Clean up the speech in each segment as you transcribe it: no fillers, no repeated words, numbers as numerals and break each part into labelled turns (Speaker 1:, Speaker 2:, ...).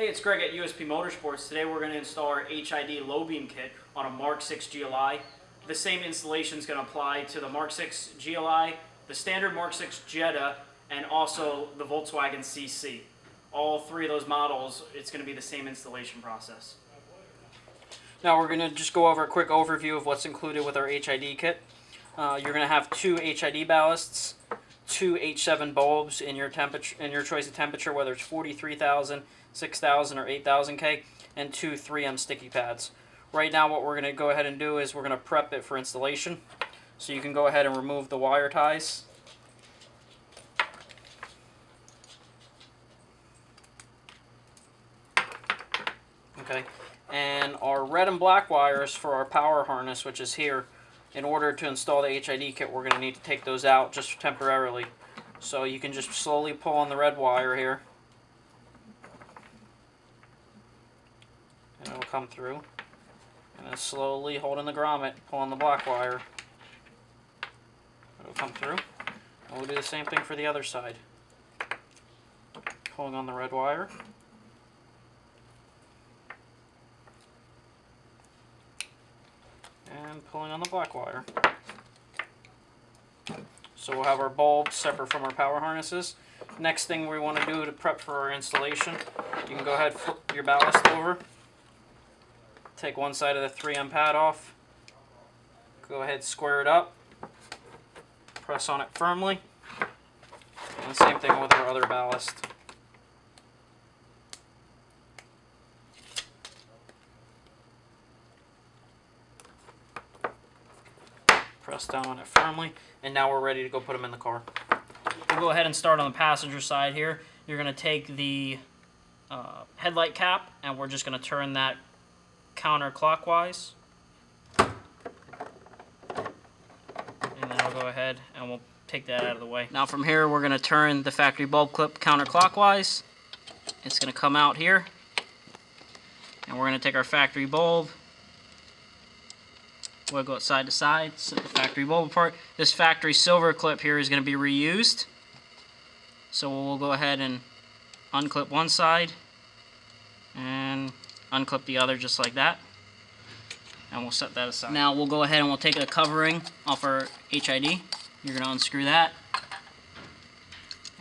Speaker 1: Hey, it's Greg at USP Motorsports. Today we're going to install our HID low beam kit on a Mark 6 GLI. The same installation is going to apply to the Mark 6 GLI, the standard Mark 6 Jetta, and also the Volkswagen CC. All three of those models, it's going to be the same installation process. Now we're going to just go over a quick overview of what's included with our HID kit. You're going to have two HID ballasts, two H7 bulbs in your choice of temperature, whether it's 43,000, 6,000, or 8,000 K, and two 3M sticky pads. Right now what we're going to go ahead and do is we're going to prep it for installation. So you can go ahead and remove the wire ties. Okay, and our red and black wires for our power harness, which is here, in order to install the HID kit, we're going to need to take those out just temporarily. So you can just slowly pull on the red wire here, and it'll come through. And then slowly holding the grommet, pull on the black wire. It'll come through. And we'll do the same thing for the other side. Pulling on the red wire. And pulling on the black wire. So we'll have our bulbs separate from our power harnesses. Next thing we want to do to prep for our installation, you can go ahead and flip your ballast over. Take one side of the 3M pad off. Go ahead, square it up. Press on it firmly. And same thing with our other ballast. Press down on it firmly, and now we're ready to go put them in the car. We'll go ahead and start on the passenger side here. You're going to take the headlight cap, and we're just going to turn that counterclockwise. And then I'll go ahead and we'll take that out of the way. Now from here we're going to turn the factory bulb clip counterclockwise. It's going to come out here, and we're going to take our factory bulb. We'll go side to side, set the factory bulb apart. This factory silver clip here is going to be reused. So we'll go ahead and unclip one side and unclip the other just like that. And we'll set that aside. Now we'll go ahead and we'll take a covering off our HID. You're going to unscrew that.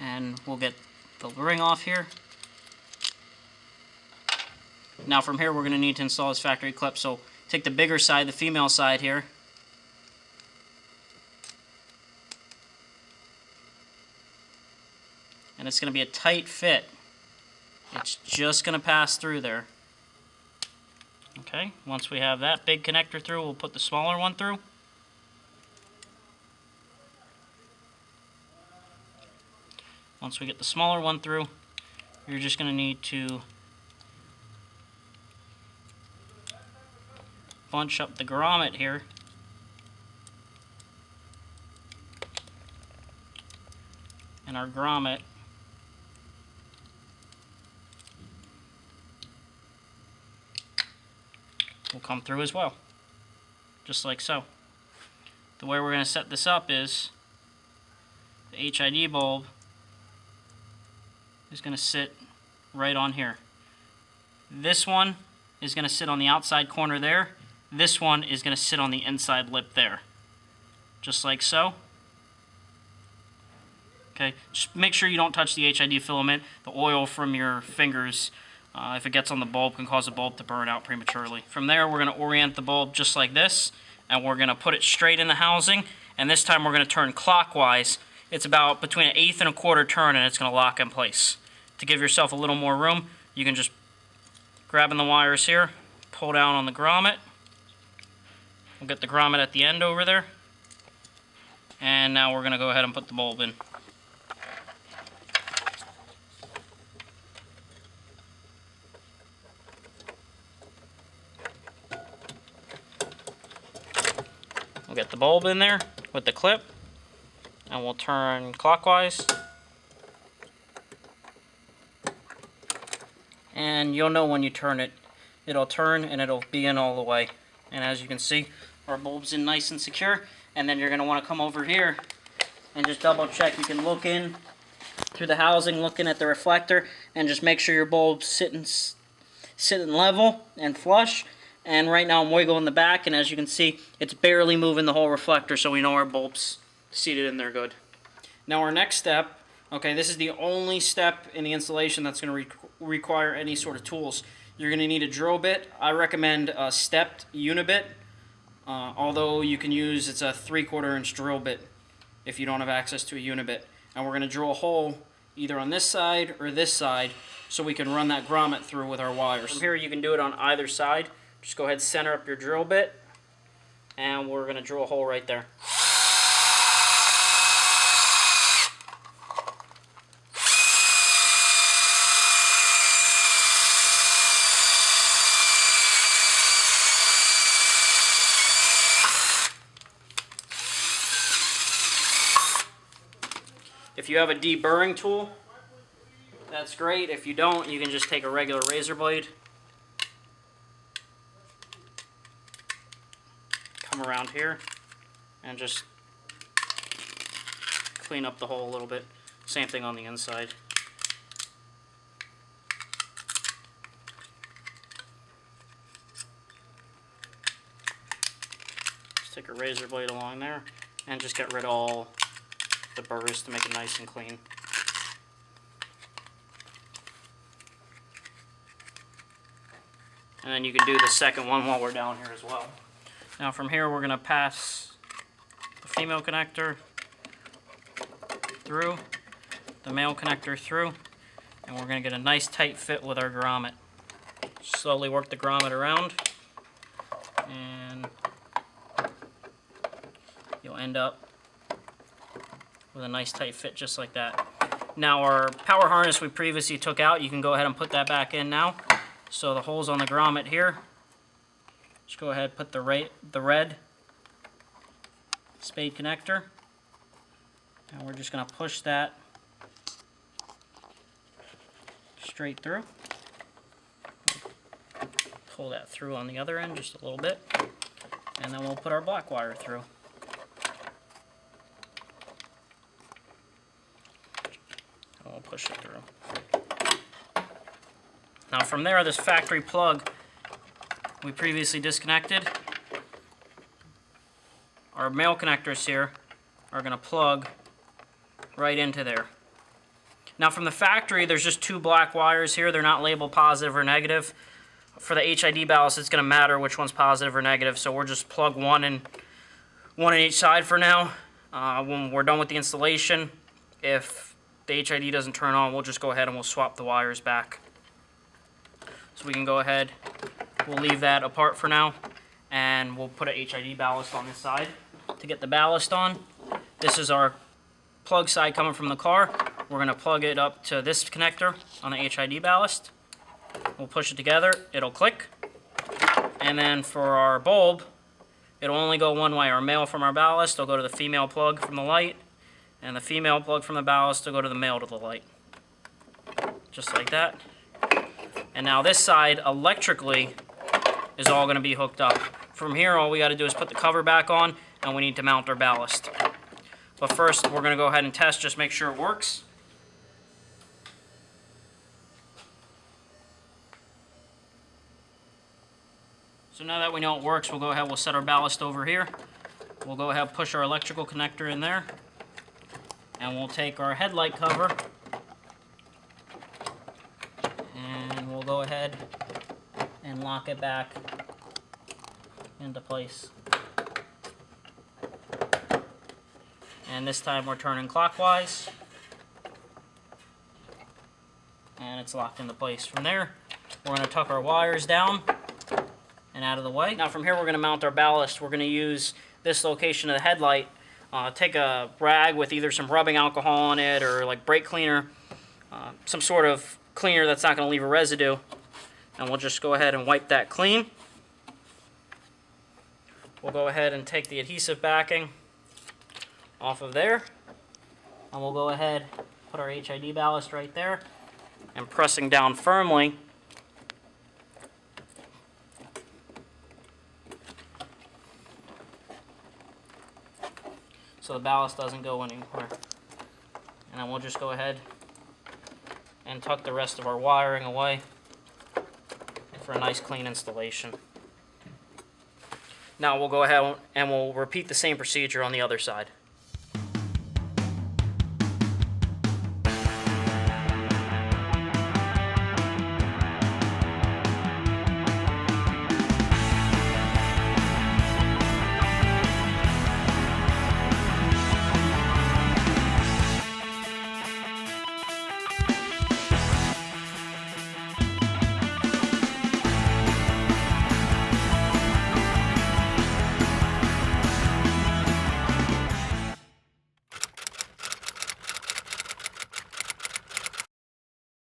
Speaker 1: And we'll get the ring off here. Now from here we're going to need to install this factory clip. So take the bigger side, the female side here. And it's going to be a tight fit. It's just going to pass through there. Okay, once we have that big connector through, we'll put the smaller one through. Once we get the smaller one through, you're just going to need to bunch up the grommet here. And our grommet will come through as well, just like so. The way we're going to set this up is the HID bulb is going to sit right on here. This one is going to sit on the outside corner there. This one is going to sit on the inside lip there, just like so. Okay, just make sure you don't touch the HID filament. The oil from your fingers, if it gets on the bulb, can cause the bulb to burn out prematurely. From there, we're going to orient the bulb just like this, and we're going to put it straight in the housing, and this time we're going to turn clockwise. It's about between an 1/8 and a 1/4 turn, and it's going to lock in place. To give yourself a little more room, you can just grab in the wires here, pull down on the grommet. We'll get the grommet at the end over there, and now we're going to go ahead and put the bulb in. We'll get the bulb in there with the clip, and we'll turn clockwise. And you'll know when you turn it. It'll turn and it'll be in all the way. And as you can see, our bulb's in nice and secure. And then you're going to want to come over here and just double check. You can look in through the housing, looking at the reflector, and just make sure your bulb's sitting level and flush. And right now I'm wiggling the back, and as you can see, it's barely moving the whole reflector, so we know our bulb's seated in there good. Now our next step, okay, this is the only step in the installation that's going to require any sort of tools. You're going to need a drill bit. I recommend a stepped unibit, although you can use, it's a 3/4 inch drill bit if you don't have access to a unibit. And we're going to drill a hole either on this side or this side so we can run that grommet through with our wires. From here you can do it on either side. Just go ahead, center up your drill bit, and we're going to drill a hole right there. If you have a deburring tool, that's great. If you don't, you can just take a regular razor blade, come around here, and just clean up the hole a little bit. Same thing on the inside. Just take a razor blade along there and just get rid of all the burrs to make it nice and clean. And then you can do the second one while we're down here as well. Now from here we're going to pass the female connector through, the male connector through, and we're going to get a nice tight fit with our grommet. Slowly work the grommet around, and you'll end up with a nice tight fit just like that. Now our power harness we previously took out, you can go ahead and put that back in now. So the holes on the grommet here, just go ahead and put the red spade connector, and we're just going to push that straight through. Pull that through on the other end just a little bit, and then we'll put our black wire through. And we'll push it through. Now from there, this factory plug we previously disconnected, our male connectors here are going to plug right into there. Now from the factory, there's just 2 black wires here. They're not labeled positive or negative. For the HID ballast, it's going to matter which one's positive or negative, so we'll just plug one in each side for now. When we're done with the installation, if the HID doesn't turn on, we'll just go ahead and we'll swap the wires back. So we can go ahead, we'll leave that apart for now, and we'll put a HID ballast on this side. To get the ballast on, this is our plug side coming from the car. We're going to plug it up to this connector on the HID ballast. We'll push it together, it'll click. And then for our bulb, it'll only go one way. Our male from our ballast will go to the female plug from the light, and the female plug from the ballast will go to the male to the light. Just like that. And now this side, electrically, is all going to be hooked up. From here, all we got to do is put the cover back on, and we need to mount our ballast. But first, we're going to go ahead and test, just make sure it works. So now that we know it works, we'll go ahead, we'll set our ballast over here. We'll go ahead and push our electrical connector in there. And we'll take our headlight cover, and we'll go ahead and lock it back into place. And this time we're turning clockwise, and it's locked into place. From there, we're going to tuck our wires down and out of the way. Now from here, we're going to mount our ballast. We're going to use this location of the headlight. Take a rag with either some rubbing alcohol on it or like brake cleaner, some sort of cleaner that's not going to leave a residue, and we'll just go ahead and wipe that clean. We'll go ahead and take the adhesive backing off of there, and we'll go ahead, put our HID ballast right there, and pressing down firmly, so the ballast doesn't go anywhere. And then we'll just go ahead and tuck the rest of our wiring away for a nice clean installation. Now we'll go ahead and we'll repeat the same procedure on the other side.